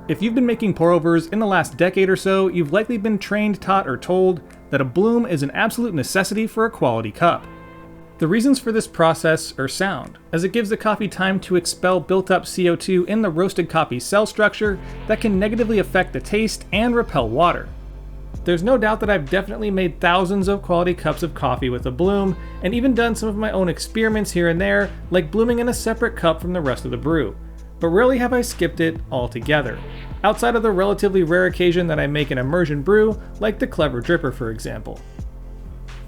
If you've been making pour-overs in the last decade or so, you've likely been trained, taught, or told that a bloom is an absolute necessity for a quality cup. The reasons for this process are sound, as it gives the coffee time to expel built-up CO2 in the roasted coffee cell structure that can negatively affect the taste and repel water. There's no doubt that I've definitely made thousands of quality cups of coffee with a bloom, and even done some of my own experiments here and there, like blooming in a separate cup from the rest of the brew. But rarely have I skipped it altogether, outside of the relatively rare occasion that I make an immersion brew, like the Clever Dripper for example.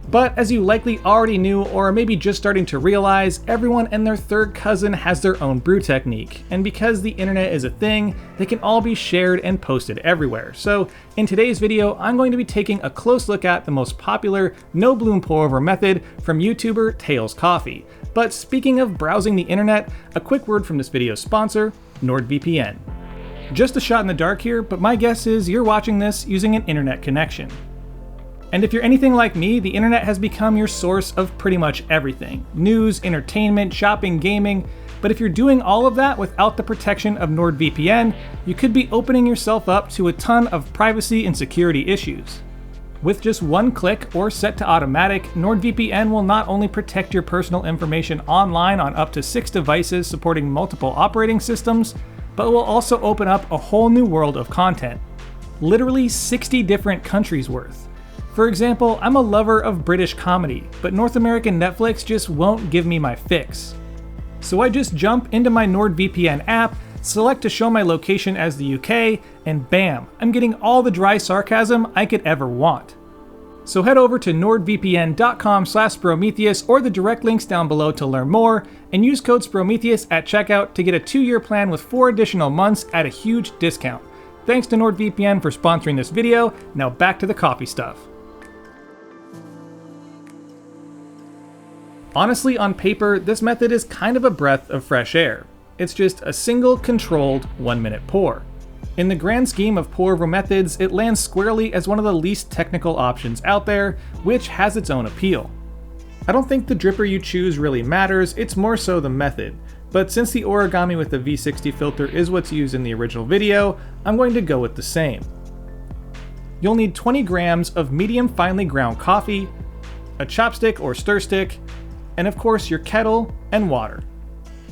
But as you likely already knew, or are maybe just starting to realize, everyone and their third cousin has their own brew technique, and because the internet is a thing, they can all be shared and posted everywhere. So in today's video, I'm going to be taking a close look at the most popular no bloom pour over method from YouTuber Tails Coffee. But speaking of browsing the internet, a quick word from this video's sponsor, NordVPN. Just a shot in the dark here, but my guess is you're watching this using an internet connection. And if you're anything like me, the internet has become your source of pretty much everything. News, entertainment, shopping, gaming. But if you're doing all of that without the protection of NordVPN, you could be opening yourself up to a ton of privacy and security issues. With just one click or set to automatic, NordVPN will not only protect your personal information online on up to 6 devices supporting multiple operating systems, but will also open up a whole new world of content. Literally 60 different countries worth. For example, I'm a lover of British comedy, but North American Netflix just won't give me my fix. So I just jump into my NordVPN app, select to show my location as the UK, and bam, I'm getting all the dry sarcasm I could ever want. So head over to nordvpn.com/Sprometheus or the direct links down below to learn more, and use code Sprometheus at checkout to get a 2-year plan with 4 additional months at a huge discount. Thanks to NordVPN for sponsoring this video. Now back to the coffee stuff. Honestly, on paper, this method is kind of a breath of fresh air. It's just a single, controlled, 1-minute pour. In the grand scheme of pour-over methods, it lands squarely as one of the least technical options out there, which has its own appeal. I don't think the dripper you choose really matters, it's more so the method. But since the origami with the V60 filter is what's used in the original video, I'm going to go with the same. You'll need 20 grams of medium finely ground coffee, a chopstick or stir stick, and of course your kettle and water.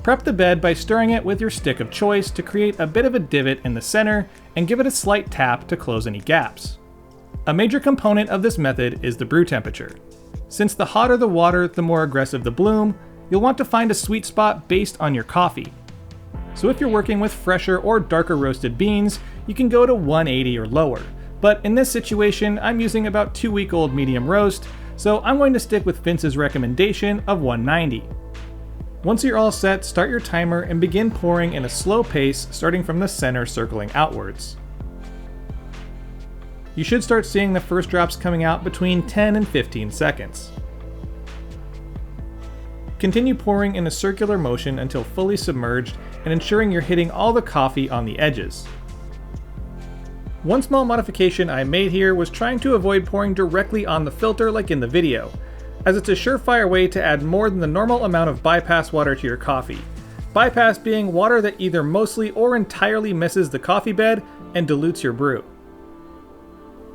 Prep the bed by stirring it with your stick of choice to create a bit of a divot in the center and give it a slight tap to close any gaps. A major component of this method is the brew temperature. Since the hotter the water, the more aggressive the bloom, you'll want to find a sweet spot based on your coffee. So if you're working with fresher or darker roasted beans, you can go to 180 or lower. But in this situation, I'm using about 2-week-old medium roast, so I'm going to stick with Vince's recommendation of 190. Once you're all set, start your timer and begin pouring in a slow pace, starting from the center circling outwards. You should start seeing the first drops coming out between 10 and 15 seconds. Continue pouring in a circular motion until fully submerged and ensuring you're hitting all the coffee on the edges. One small modification I made here was trying to avoid pouring directly on the filter like in the video, as it's a surefire way to add more than the normal amount of bypass water to your coffee. Bypass being water that either mostly or entirely misses the coffee bed and dilutes your brew.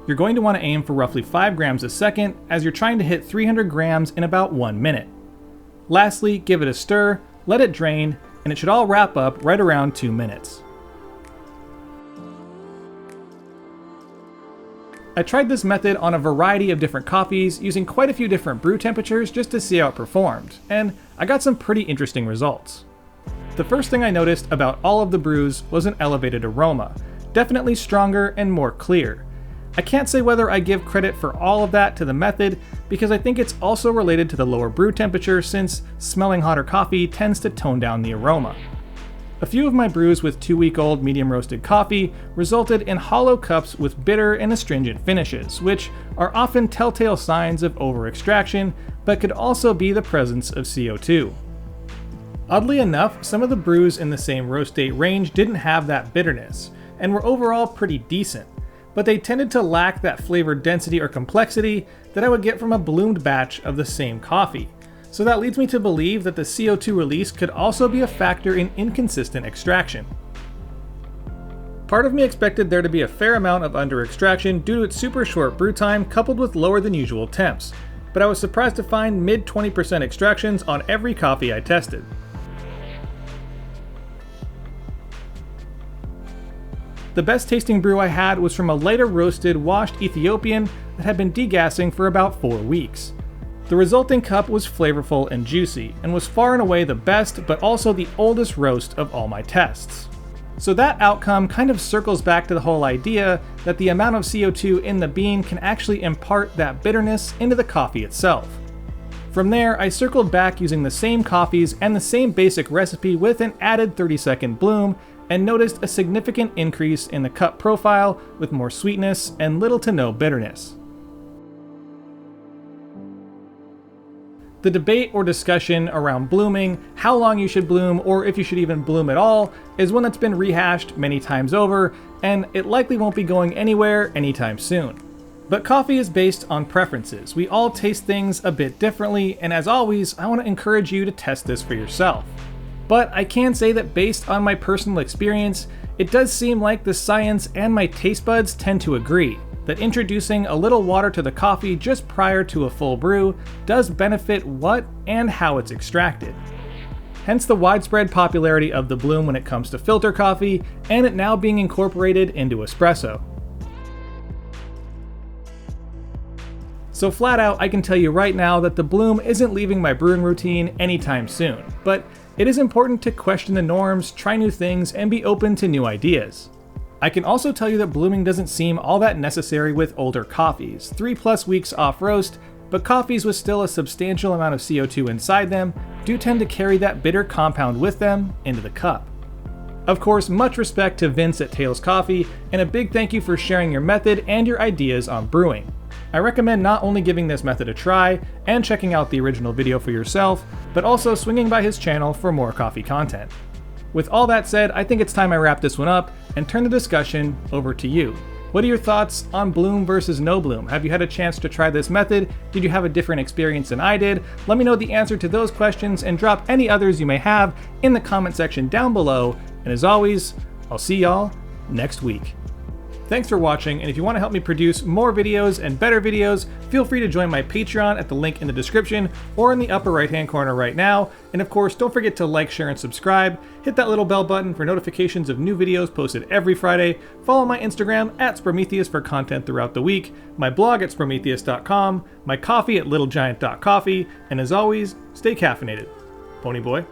You're going to want to aim for roughly 5 grams a second as you're trying to hit 300 grams in about 1 minute. Lastly, give it a stir, let it drain, and it should all wrap up right around 2 minutes. I tried this method on a variety of different coffees using quite a few different brew temperatures just to see how it performed, and I got some pretty interesting results. The first thing I noticed about all of the brews was an elevated aroma, definitely stronger and more clear. I can't say whether I give credit for all of that to the method, because I think it's also related to the lower brew temperature since smelling hotter coffee tends to tone down the aroma. A few of my brews with 2-week-old medium roasted coffee resulted in hollow cups with bitter and astringent finishes, which are often telltale signs of over-extraction, but could also be the presence of CO2. Oddly enough, some of the brews in the same roast date range didn't have that bitterness, and were overall pretty decent, but they tended to lack that flavor density or complexity that I would get from a bloomed batch of the same coffee. So that leads me to believe that the CO2 release could also be a factor in inconsistent extraction. Part of me expected there to be a fair amount of under-extraction due to its super short brew time coupled with lower than usual temps, but I was surprised to find mid 20% extractions on every coffee I tested. The best tasting brew I had was from a lighter roasted washed Ethiopian that had been degassing for about 4 weeks. The resulting cup was flavorful and juicy, and was far and away the best but also the oldest roast of all my tests. So that outcome kind of circles back to the whole idea that the amount of CO2 in the bean can actually impart that bitterness into the coffee itself. From there, I circled back using the same coffees and the same basic recipe with an added 30-second bloom, and noticed a significant increase in the cup profile with more sweetness and little to no bitterness. The debate or discussion around blooming, how long you should bloom, or if you should even bloom at all, is one that's been rehashed many times over, and it likely won't be going anywhere anytime soon. But coffee is based on preferences. We all taste things a bit differently, and as always, I want to encourage you to test this for yourself. But I can say that based on my personal experience, it does seem like the science and my taste buds tend to agree that introducing a little water to the coffee just prior to a full brew does benefit what and how it's extracted. Hence the widespread popularity of the bloom when it comes to filter coffee, and it now being incorporated into espresso. So flat out, I can tell you right now that the bloom isn't leaving my brewing routine anytime soon, but it is important to question the norms, try new things, and be open to new ideas. I can also tell you that blooming doesn't seem all that necessary with older coffees, 3+ weeks off roast, but coffees with still a substantial amount of CO2 inside them do tend to carry that bitter compound with them into the cup. Of course, much respect to Vince at Tales Coffee, and a big thank you for sharing your method and your ideas on brewing. I recommend not only giving this method a try and checking out the original video for yourself, but also swinging by his channel for more coffee content. With all that said, I think it's time I wrap this one up and turn the discussion over to you. What are your thoughts on bloom versus no bloom? Have you had a chance to try this method? Did you have a different experience than I did? Let me know the answer to those questions and drop any others you may have in the comment section down below. And as always, I'll see y'all next week. Thanks for watching, and if you want to help me produce more videos and better videos, feel free to join my Patreon at the link in the description or in the upper right hand corner right now. And of course, don't forget to like, share, and subscribe. Hit that little bell button for notifications of new videos posted every Friday. Follow my Instagram at Sprometheus for content throughout the week, my blog at Sprometheus.com, my coffee at littlegiant.coffee, and as always, stay caffeinated. Pony boy.